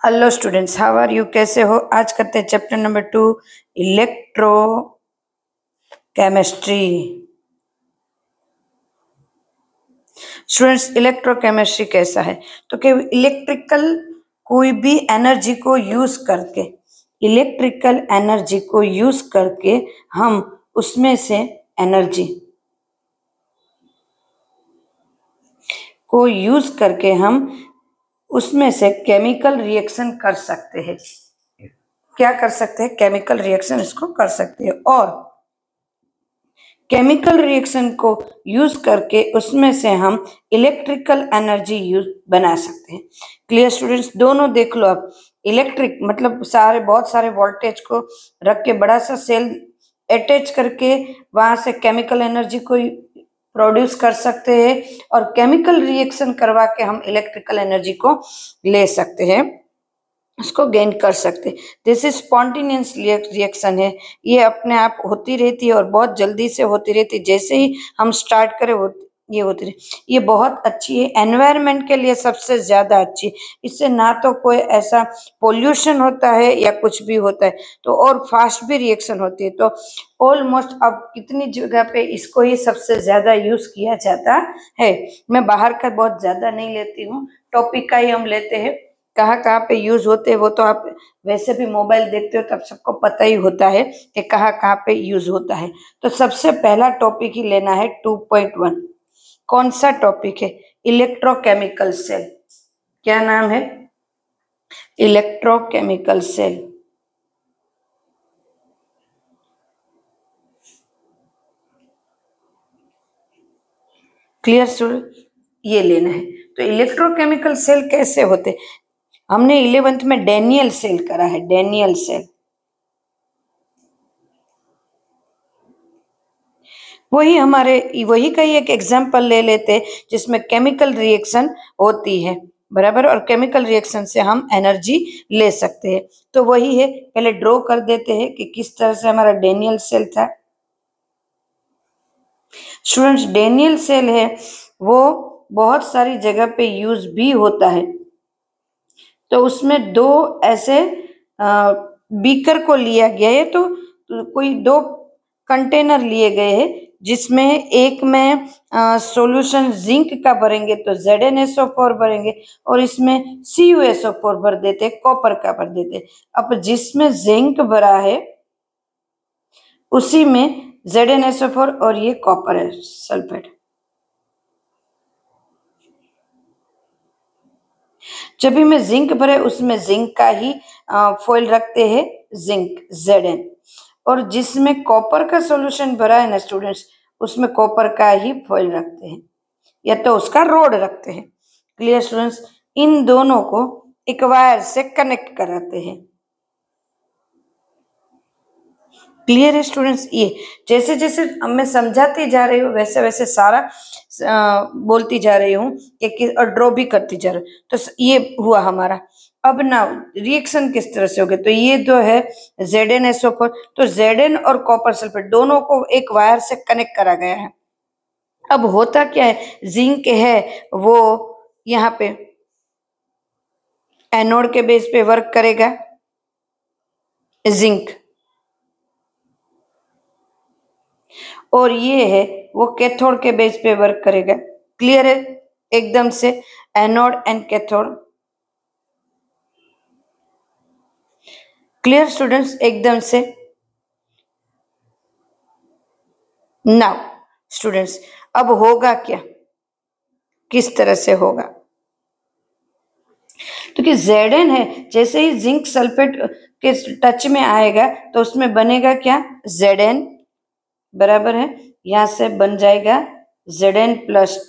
Hello students, how are you? कैसे हो? आज करते हैं chapter number 2 electrochemistry. Students, electrochemistry कैसा है? तो कि इलेक्ट्रिकल कोई भी एनर्जी को यूज करके, इलेक्ट्रिकल एनर्जी को यूज करके हम उसमें से एनर्जी को यूज करके हम उसमें से केमिकल रिएक्शन कर सकते हैं। क्या कर सकते हैं? केमिकल रिएक्शन इसको कर सकते हैं। और केमिकल रिएक्शन को यूज करके उसमें से हम इलेक्ट्रिकल एनर्जी यूज बना सकते हैं। Clear students? दोनों देख लो आप। इलेक्ट्रिक मतलब बहुत सारे वोल्टेज को रख के बड़ा सा सेल अटैच करके वहां से केमिकल एनर्जी को प्रोड्यूस कर सकते हैं और केमिकल रिएक्शन करवा के हम इलेक्ट्रिकल एनर्जी को ले सकते हैं, उसको गेन कर सकते। दिस इज स्पॉन्टेनियस रिएक्शन है, ये अपने आप होती रहती है और बहुत जल्दी से होती रहती है। जैसे ही हम स्टार्ट करें ये होती रही। ये बहुत अच्छी है, एनवायरनमेंट के लिए सबसे ज्यादा अच्छी। इससे ना तो कोई ऐसा पोल्यूशन होता है या कुछ भी होता है, तो और फास्ट भी रिएक्शन होती है। तो ऑलमोस्ट अब कितनी जगह पे इसको ही सबसे ज्यादा यूज किया जाता है। मैं बाहर का बहुत ज्यादा नहीं लेती हूँ, टॉपिक का ही हम लेते हैं। कहाँ कहाँ पे यूज होते हैं वो तो आप वैसे भी मोबाइल देखते हो तब सबको पता ही होता है कि कहाँ कहाँ पे यूज होता है। तो सबसे पहला टॉपिक ही लेना है 2.1। कौन सा टॉपिक है? Electrochemical cell. क्या नाम है? Electrochemical cell. Clear student? ये लेना है। तो इलेक्ट्रोकेमिकल सेल कैसे होते? हमने 11th में डेनियल सेल करा है। डेनियल सेल वही का ही एक एग्जाम्पल ले लेते जिसमें केमिकल रिएक्शन होती है, बराबर। और केमिकल रिएक्शन से हम एनर्जी ले सकते हैं। तो वही है, पहले ड्रॉ कर देते हैं कि किस तरह से हमारा डेनियल सेल था। स्टूडेंट्स, डेनियल सेल है वो बहुत सारी जगह पे यूज भी होता है। तो उसमें दो ऐसे बीकर को लिया गया है, तो कोई दो कंटेनर लिए गए हैं जिसमें एक में सॉल्यूशन जिंक का भरेंगे तो ZnSO4 भरेंगे और इसमें CuSO4 भर देते, कॉपर का भर देते। अब जिसमें जिंक भरा है उसी में ZnSO4 और ये कॉपर है सल्फेट। जब भी में जिंक भरे उसमें जिंक का ही फॉइल रखते हैं, जिंक Zn। और जिसमें कॉपर का सॉल्यूशन भरा है ना स्टूडेंट्स, उसमें कॉपर का ही फॉइल रखते हैं या तो उसका रोड रखते हैं। Clear students? इन दोनों को एक वायर से कनेक्ट कराते हैं। क्लियर है स्टूडेंट्स? ये जैसे जैसे मैं समझाती जा रही हूँ वैसे वैसे सारा बोलती जा रही हूँ और ड्रॉ भी करती जा रही हूँ। तो ये हुआ हमारा। अब ना रिएक्शन किस तरह से हो गए? तो ये जो है ZnSO4, तो Zn और कॉपर सल्फेट दोनों को एक वायर से कनेक्ट करा गया है। अब होता क्या है, जिंक है वो यहाँ पे एनोड के बेस पे वर्क करेगा, जिंक, और ये है वो कैथोड के बेस पे वर्क करेगा। क्लियर है एकदम से? Anode and cathode. Clear students एकदम से? नाउ स्टूडेंट्स, अब होगा क्या, किस तरह से होगा? तो कि Zn है, जैसे ही जिंक सल्फेट के टच में आएगा तो उसमें बनेगा क्या? Zn बराबर है, यहां से बन जाएगा Zn प्लस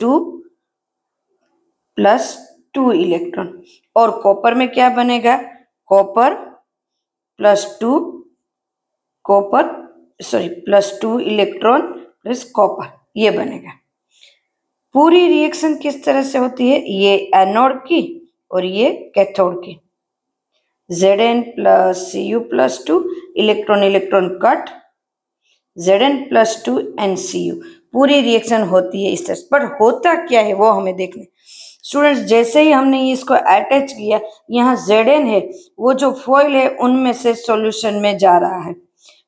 टू इलेक्ट्रॉन। और कॉपर में क्या बनेगा? Copper plus two electron plus copper, ये बनेगा। पूरी रिएक्शन किस तरह से होती है? ये एनोड की और ये कैथोड की। Zn plus Cu plus two electron cut, Zn plus two NCU। पूरी रिएक्शन होती है इस तरह से। पर होता क्या है वो हमें देखना। स्टूडेंट्स जैसे ही हमने इसको अटैच किया, यहाँ Zn है वो जो फॉइल है उनमें से सॉल्यूशन में जा रहा है।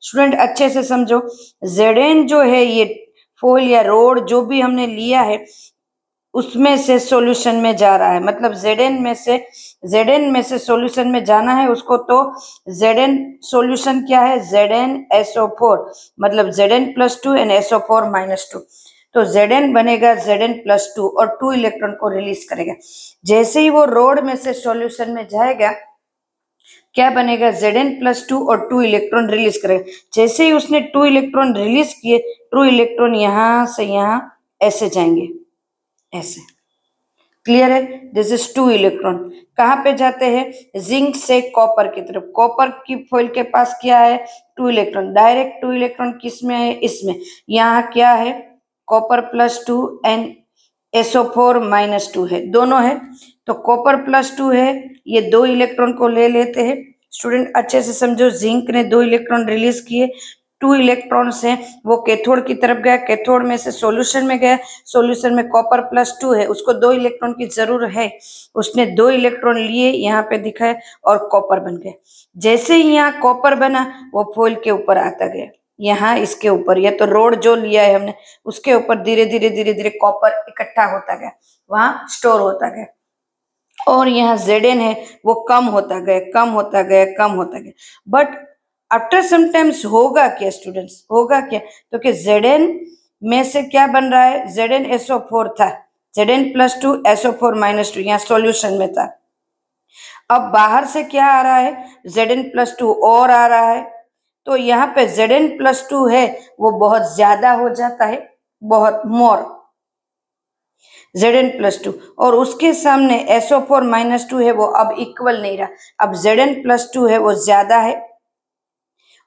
स्टूडेंट अच्छे से समझो, Zn जो है ये फॉइल या रोड जो भी हमने लिया है उसमें से सॉल्यूशन में जा रहा है, मतलब Zn में से सॉल्यूशन में जाना है उसको, तो Zn सॉल्यूशन क्या है, ZnSO4, मतलब Zn+2 and SO4-2, तो Zn बनेगा Zn+2 और 2 इलेक्ट्रॉन को रिलीज करेगा। जैसे ही वो रोड में से सॉल्यूशन में जाएगा क्या बनेगा, Zn+2 और 2 इलेक्ट्रॉन रिलीज करेगा। जैसे ही उसने 2 इलेक्ट्रॉन रिलीज किए, 2 इलेक्ट्रॉन यहाँ से यहाँ ऐसे जाएंगे, ऐसे। क्लियर है, दिस इज 2 इलेक्ट्रॉन कहाँ पे जाते हैं, जिंक से कॉपर की तरफ। कॉपर की फॉइल के पास क्या है, 2 इलेक्ट्रॉन, डायरेक्ट 2 इलेक्ट्रॉन किस में है, इसमें। यहाँ क्या है, कॉपर+2 एंड SO4-2 है, दोनों है, तो कॉपर+2 है, ये 2 इलेक्ट्रॉन को ले लेते हैं। स्टूडेंट अच्छे से समझो, जिंक ने 2 इलेक्ट्रॉन रिलीज किए, 2 इलेक्ट्रॉन्स हैं वो कैथोड की तरफ गया, कैथोड में से सॉल्यूशन में गया, सॉल्यूशन में कॉपर+2 है, उसको 2 इलेक्ट्रॉन की जरूरत है, उसने 2 इलेक्ट्रॉन लिए, यहाँ पे दिखाए और कॉपर बन गया। जैसे ही यहाँ कॉपर बना वो फॉइल के ऊपर आता गया, यहाँ इसके ऊपर, या तो रोड जो लिया है हमने उसके ऊपर धीरे धीरे कॉपर इकट्ठा होता गया, वहां स्टोर होता गया, और यहाँ Zn है वो कम होता गया, कम होता गया, कम होता गया। बट आफ्टर समटाइम्स होगा क्या स्टूडेंट्स, होगा क्या, तो कि Zn में से क्या बन रहा है, ZnSO4 था, Zn+2 SO4-2 यहाँ सॉल्यूशन में था। अब बाहर से क्या आ रहा है, Zn+2 और आ रहा है, तो यहाँ पे Zn+2 है वो बहुत ज्यादा हो जाता है, बहुत मोर Zn+2, और उसके सामने SO4-2 है वो अब इक्वल नहीं रहा, अब Zn+2 है वो ज्यादा है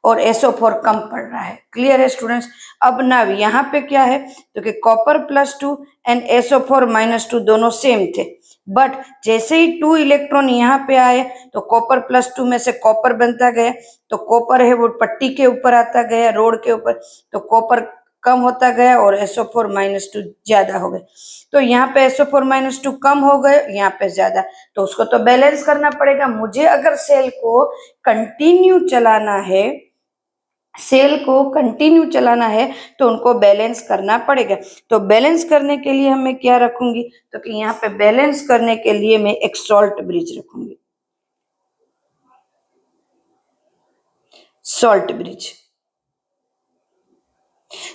और SO4 कम पड़ रहा है। क्लियर है स्टूडेंट्स। अब ना यहाँ पे क्या है, तो कि कॉपर+2 एंड SO4-2 दोनों सेम थे, बट जैसे ही 2 इलेक्ट्रॉन यहाँ पे आए तो कॉपर+2 में से कॉपर बनता गया, तो कॉपर है वो पट्टी के ऊपर आता गया, रोड के ऊपर, तो कॉपर कम होता गया और SO4-2 ज्यादा हो गए। तो यहाँ पे SO4-2 कम हो गए, यहाँ पे ज्यादा, तो उसको तो बैलेंस करना पड़ेगा। मुझे अगर सेल को कंटिन्यू चलाना है, तो उनको बैलेंस करना पड़ेगा। तो बैलेंस करने के लिए मैं क्या रखूंगी, तो कि यहाँ पे बैलेंस करने के लिए मैं एक सॉल्ट ब्रिज रखूंगी, सॉल्ट ब्रिज।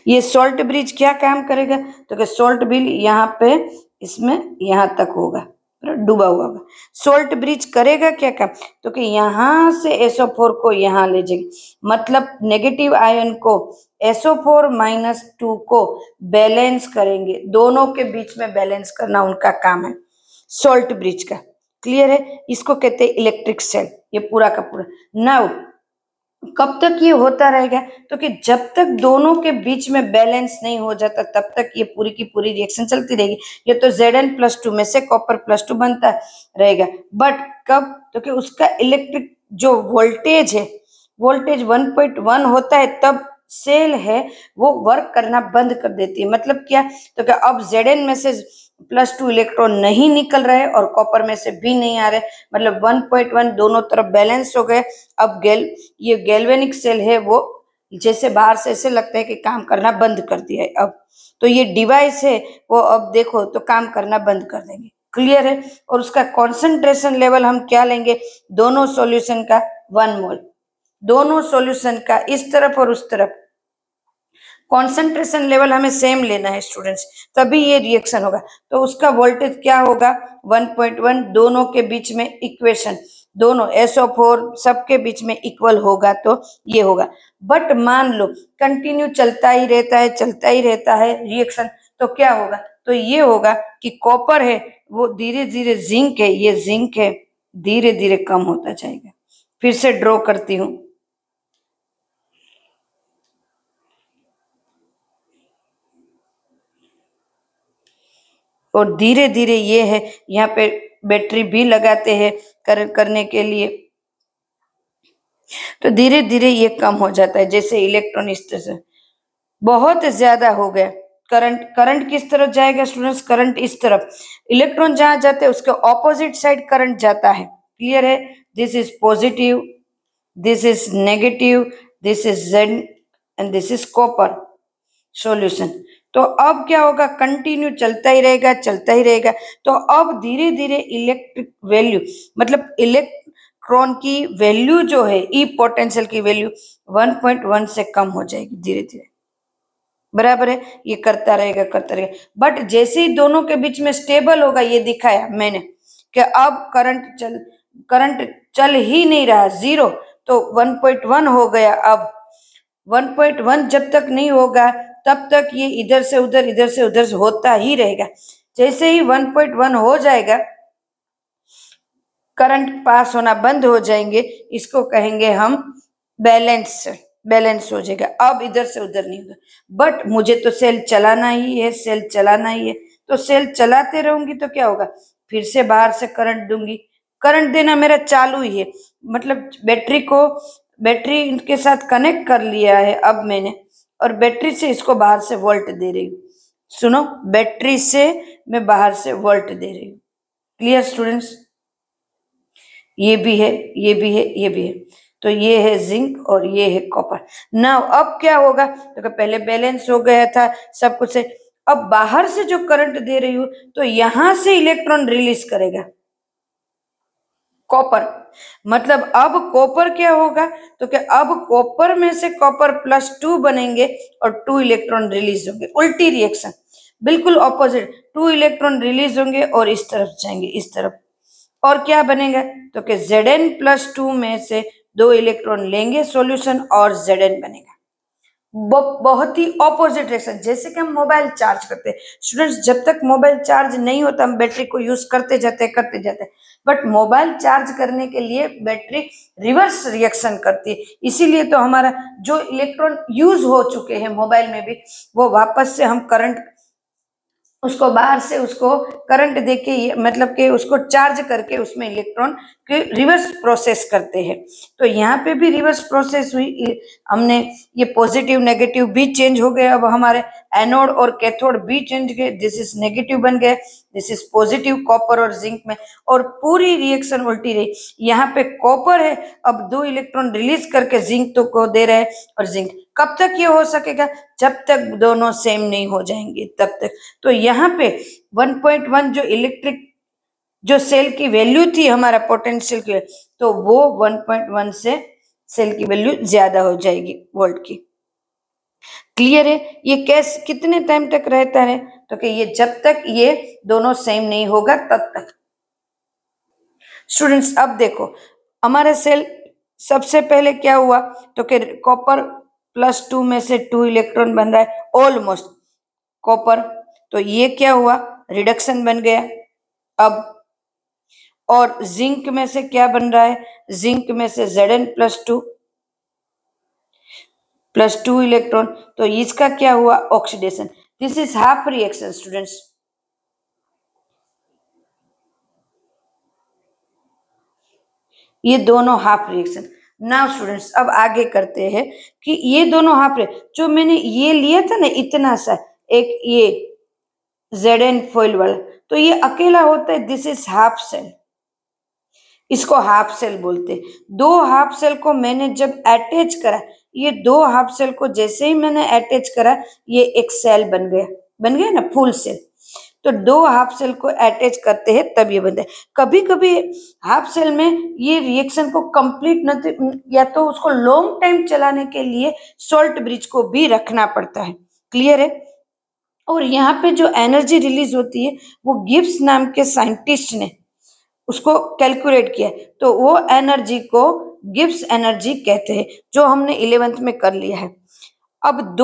ये सॉल्ट ब्रिज क्या काम करेगा, तो कि सॉल्ट ब्रिज यहाँ पे इसमें यहाँ तक होगा, डूबा हुआ होगा। सॉल्ट ब्रिज करेगा क्या काम, तो कि यहाँ से SO4 को यहाँ ले जाएगी, मतलब नेगेटिव आयन को SO4-2 को बैलेंस करेंगे, दोनों के बीच में बैलेंस करना उनका काम है सॉल्ट ब्रिज का। क्लियर है, इसको कहते हैं इलेक्ट्रिक सेल, ये पूरा का पूरा। नाउ कब तक ये होता रहेगा, तो कि जब तक दोनों के बीच में बैलेंस नहीं हो जाता तब तक ये पूरी की पूरी रिएक्शन चलती रहेगी। ये तो Zn+2 में से कॉपर+2 बनता रहेगा, बट कब, तो कि उसका इलेक्ट्रिक जो वोल्टेज है, वोल्टेज 1.1 होता है, तब सेल है वो वर्क करना बंद कर देती है। मतलब क्या, तो कि अब Zn में से +2 इलेक्ट्रॉन नहीं निकल रहे और कॉपर में से भी नहीं आ रहे, मतलब 1.1 दोनों तरफ बैलेंस हो गए। अब ये गैल्वेनिक सेल है वो जैसे बाहर से ऐसे लगता है कि काम करना बंद कर दिया है अब, तो ये डिवाइस है वो अब देखो तो काम करना बंद कर देंगे। क्लियर है, और उसका कॉन्सेंट्रेशन लेवल हम क्या लेंगे, दोनों सॉल्यूशन का 1 मोल, दोनों सॉल्यूशन का इस तरफ और उस तरफ कॉन्सेंट्रेशन लेवल हमें सेम लेना है स्टूडेंट्स, तभी ये रिएक्शन होगा। तो उसका वोल्टेज क्या होगा, 1.1, दोनों के बीच में इक्वेशन, दोनों SO4 सबके बीच में इक्वल होगा तो ये होगा। बट मान लो कंटिन्यू चलता ही रहता है रिएक्शन, तो क्या होगा, तो ये होगा कि कॉपर है वो धीरे धीरे जिंक है, ये जिंक है धीरे धीरे कम होता जाएगा। फिर से ड्रॉ करती हूँ, और धीरे धीरे ये है, यहाँ पे बैटरी भी लगाते हैं करने के लिए, तो धीरे धीरे ये कम हो जाता है। जैसे इलेक्ट्रॉन इस तरह से बहुत ज्यादा हो गया, करंट करंट किस तरफ जाएगा स्टूडेंट्स? करंट इस तरफ। इलेक्ट्रॉन जहां जाते हैं उसके ऑपोजिट साइड करंट जाता है। क्लियर है? This is positive, this is negative, this is Z and this is copper. Solution. तो अब क्या होगा? कंटिन्यू चलता ही रहेगा, चलता ही रहेगा। तो अब धीरे धीरे इलेक्ट्रिक वैल्यू मतलब इलेक्ट्रॉन की वैल्यू जो है, ई पोटेंशियल की वैल्यू 1.1 से कम हो जाएगी धीरे धीरे। बराबर है? ये करता रहेगा, करता रहेगा। बट जैसे ही दोनों के बीच में स्टेबल होगा, ये दिखाया मैंने कि अब करंट चल ही नहीं रहा, जीरो। तो 1.1 हो गया। अब 1.1 जब तक नहीं होगा तब तक ये इधर से उधर, इधर से उधर होता ही रहेगा। जैसे ही 1.1 हो जाएगा, करंट पास होना बंद हो जाएंगे, इसको कहेंगे हम बैलेंस। बैलेंस हो जाएगा, अब इधर से उधर नहीं होगा। बट मुझे तो सेल चलाना ही है, सेल चलाना ही है। तो सेल चलाते रहूंगी तो क्या होगा? फिर से बाहर से करंट दूंगी। करंट देना मेरा चालू ही है, मतलब बैटरी इनके साथ कनेक्ट कर लिया है अब मैंने, और बैटरी से इसको बाहर से वोल्ट दे रही हूँ। सुनो, बैटरी से मैं बाहर से वोल्ट दे रही हूँ। Clear students? ये भी है, ये भी है, ये भी है। तो ये है जिंक और ये है कॉपर। नाउ अब क्या होगा? तो पहले बैलेंस हो गया था सब कुछ है। अब बाहर से जो करंट दे रही हूं तो यहां से इलेक्ट्रॉन रिलीज करेगा कॉपर। मतलब अब कॉपर क्या होगा? तो क्या अब कॉपर में से कॉपर +2 बनेंगे और 2 इलेक्ट्रॉन रिलीज होंगे। उल्टी रिएक्शन, बिल्कुल ऑपोजिट। 2 इलेक्ट्रॉन रिलीज होंगे और इस तरफ जाएंगे, इस तरफ। और क्या बनेगा? तो कि Zn+2 में से 2 इलेक्ट्रॉन लेंगे सॉल्यूशन और Zn बनेगा। बहुत ही ऑपोजिट रिएक्शन। जैसे कि हम मोबाइल चार्ज करते हैं स्टूडेंट्स, जब तक मोबाइल चार्ज नहीं होता हम बैटरी को यूज करते जाते हैं, करते जाते हैं। बट मोबाइल चार्ज करने के लिए बैटरी रिवर्स रिएक्शन करती है। इसीलिए तो हमारा जो इलेक्ट्रॉन यूज हो चुके हैं मोबाइल में भी, वो वापस से हम करंट उसको बाहर से उसको करंट देके मतलब कि उसको चार्ज करके उसमें इलेक्ट्रॉन के रिवर्स प्रोसेस करते हैं। तो यहाँ पे भी रिवर्स प्रोसेस हुई। हमने ये पॉजिटिव नेगेटिव भी चेंज हो गए। अब हमारे एनोड और कैथोड भी चेंज गए। दिस इज नेगेटिव बन गए, दिस इज पॉजिटिव कॉपर और जिंक में। और पूरी रिएक्शन उल्टी रही। यहाँ पे कॉपर है, अब 2 इलेक्ट्रॉन रिलीज करके जिंक तो को दे रहा है। और जिंक कब तक ये हो सकेगा? जब तक दोनों सेम नहीं हो जाएंगे तब तक। तो यहाँ पे 1.1 जो इलेक्ट्रिक जो सेल की वैल्यू थी हमारा पोटेंशियल की, तो वो 1.1 से सेल की वैल्यू ज्यादा हो जाएगी वोल्ट की। क्लियर है? ये कैसे कितने टाइम तक रहता है? तो कि ये जब तक ये दोनों सेम नहीं होगा तब तक। स्टूडेंट्स अब देखो, हमारे सेल सबसे पहले क्या हुआ? तो कि कॉपर +2 में से 2 इलेक्ट्रॉन बन रहा है ऑलमोस्ट कॉपर। तो ये क्या हुआ? रिडक्शन बन गया। अब और जिंक में से क्या बन रहा है? जिंक में से Zn+2 इलेक्ट्रॉन। तो इसका क्या हुआ? Oxidation. This is half reaction students. ये दोनों हाफ रिएक्शन। नाउ स्टूडेंट्स अब आगे करते हैं कि ये दोनों हाफ जो मैंने ये लिया था ना इतना सा, एक ये Zn फॉइल वाला, तो ये अकेला होता है। दिस इज हाफ सेल, इसको हाफ सेल बोलते हैं। 2 हाफ सेल को मैंने जब अटैच करा, ये 2 हाफ सेल को जैसे ही मैंने अटैच करा, ये एक सेल बन गया ना फुल सेल। तो 2 हाफ सेल को अटैच करते हैं तब ये बनता है। कभी कभी हाफ सेल में ये रिएक्शन को कंप्लीट न, या तो उसको लॉन्ग टाइम चलाने के लिए सॉल्ट ब्रिज को भी रखना पड़ता है। क्लियर है? और यहाँ पे जो एनर्जी रिलीज होती है वो गिब्स नाम के साइंटिस्ट ने उसको कैलकुलेट किया, तो वो एनर्जी को गिब्स एनर्जी कहते हैं, जो हमने 11th में कर लिया है। अब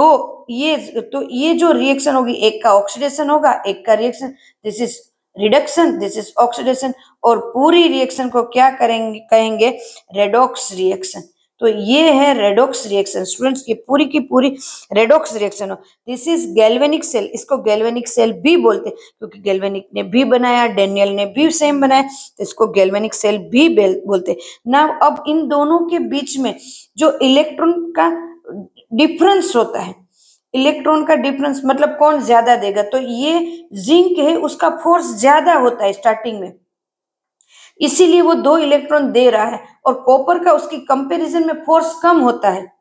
ये जो रिएक्शन होगी, एक का ऑक्सीडेशन होगा, एक का reaction. This is reduction, this is oxidation. और पूरी रिएक्शन को क्या कहेंगे? Redox reaction. तो ये है रेडॉक्स रिएक्शन स्टूडेंट्स, की पूरी रेडॉक्स रिएक्शन हो। दिस इज गैल्वेनिक सेल, इसको गैल्वेनिक सेल भी बोलते हैं, क्योंकि गैल्वेनिक ने भी बनाया, डेनियल ने भी सेम बनाया, तो इसको गैल्वेनिक सेल भी बोलते हैं। नाउ अब इन दोनों के बीच में जो इलेक्ट्रॉन का डिफरेंस होता है, इलेक्ट्रॉन का डिफरेंस मतलब कौन ज्यादा देगा, तो ये जिंक है, उसका फोर्स ज्यादा होता है स्टार्टिंग में, इसीलिए वो 2 इलेक्ट्रॉन दे रहा है, और कॉपर का उसकी कंपैरिजन में फोर्स कम होता है,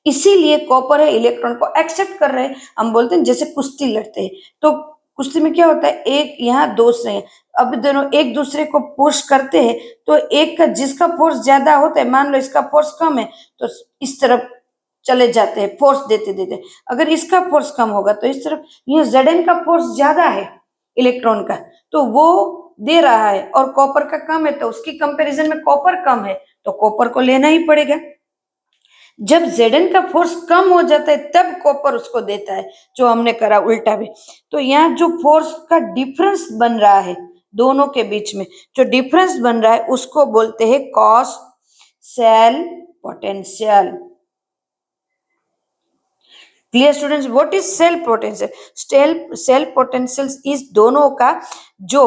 इसीलिए कॉपर है इलेक्ट्रॉन को एक्सेप्ट कर रहे हैं। हम बोलते हैं जैसे कुश्ती लड़ते हैं, तो कुश्ती में क्या होता है, एक यहाँ दोस्त हैं, अब दोनों एक दूसरे को पुश करते हैं, तो एक का जिसका फोर्स ज्यादा होता है, मान लो इसका फोर्स कम है तो इस तरफ चले जाते हैं फोर्स देते देते, अगर इसका फोर्स कम होगा तो इस तरफ, ये Zn का फोर्स ज्यादा है इलेक्ट्रॉन का, तो वो दे रहा है, और कॉपर का कम है, तो उसकी कंपैरिजन में कॉपर कम है, तो कॉपर को लेना ही पड़ेगा। जब Zn का फोर्स कम हो जाता है तब कॉपर उसको देता है, जो हमने करा उल्टा भी। तो यहाँ जो फोर्स का डिफरेंस बन रहा है दोनों के बीच में, जो डिफरेंस बन रहा है उसको बोलते हैं cause cell potential. Clear students, what is cell potential? Cell potential इस दोनों का जो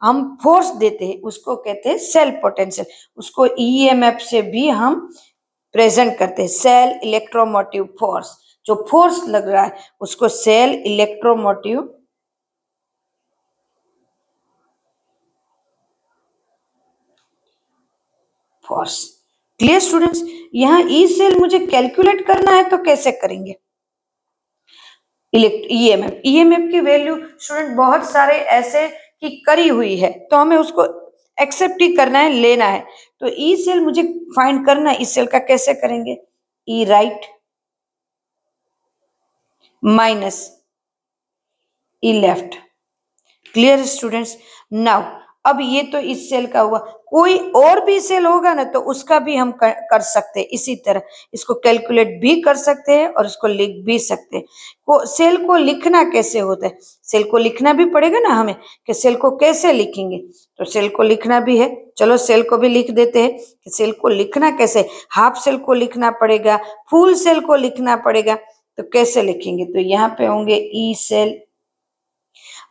हम फोर्स देते हैं उसको कहते हैं सेल पोटेंशियल, उसको ईएमएफ से भी हम प्रेजेंट करते हैं, सेल इलेक्ट्रोमोटिव फोर्स, जो फोर्स लग रहा है उसको cell electromotive force. Clear students, यहाँ ई सेल मुझे कैलकुलेट करना है तो कैसे करेंगे? ईएमएफ, ईएमएफ की वैल्यू स्टूडेंट बहुत सारे ऐसे की करी हुई है, तो हमें उसको एक्सेप्ट ही करना है, लेना है। तो ई सेल मुझे फाइंड करना है, इस सेल का कैसे करेंगे? ई राइट माइनस ई लेफ्ट। क्लियर स्टूडेंट्स, नाउ अब ये तो इस सेल का हुआ, कोई और भी सेल होगा ना तो उसका भी हम कर सकते हैं इसी तरह, इसको कैलकुलेट भी कर सकते हैं और इसको लिख भी सकते हैं। सेल को लिखना कैसे होता है, सेल को लिखना भी पड़ेगा ना हमें, कि सेल को कैसे लिखेंगे, तो सेल को लिखना भी है, चलो सेल को भी लिख देते हैं कि सेल को लिखना कैसे, हाफ सेल को लिखना पड़ेगा, फुल सेल को लिखना पड़ेगा, तो कैसे लिखेंगे? तो यहाँ पे होंगे ई सेल,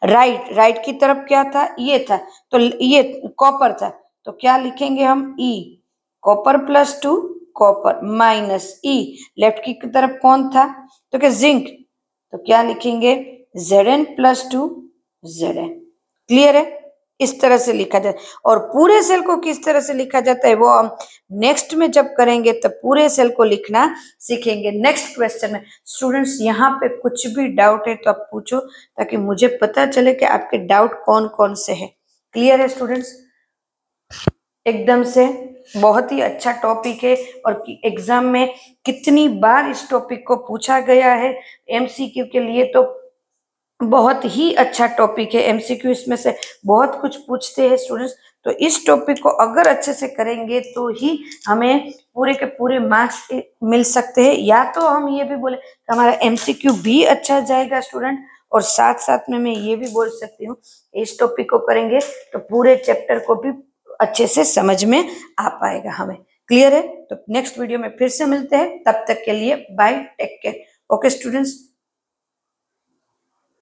राइट, राइट की तरफ क्या था, ये था, तो ये कॉपर था, तो क्या लिखेंगे हम? ई कॉपर प्लस 2 कॉपर माइनस ई, लेफ्ट की तरफ कौन था, तो क्या जिंक, तो क्या लिखेंगे? Zn plus 2 Zn। क्लियर है, इस तरह से लिखा जाता है। और पूरे सेल को किस तरह से लिखा जाता है वो हम नेक्स्ट में जब करेंगे तब पूरे सेल को लिखना सीखेंगे नेक्स्ट क्वेश्चन में। स्टूडेंट्स, यहाँ पे कुछ भी डाउट है तो आप पूछो, ताकि मुझे पता चले कि आपके डाउट कौन कौन से है। क्लियर है स्टूडेंट्स, एकदम से बहुत ही अच्छा टॉपिक है, और एग्जाम में कितनी बार इस टॉपिक को पूछा गया है एमसीक्यू के लिए, तो बहुत ही अच्छा टॉपिक है। एमसीक्यू इसमें से बहुत कुछ पूछते हैं स्टूडेंट्स, तो इस टॉपिक को अगर अच्छे से करेंगे तो ही हमें पूरे के पूरे मार्क्स मिल सकते हैं, या तो हम ये भी बोले कि हमारा एमसीक्यू भी अच्छा जाएगा स्टूडेंट, और साथ साथ में मैं ये भी बोल सकती हूँ इस टॉपिक को करेंगे तो पूरे चैप्टर को भी अच्छे से समझ में आ पाएगा हमें। क्लियर है, तो नेक्स्ट वीडियो में फिर से मिलते हैं, तब तक के लिए bye, take care. Okay students.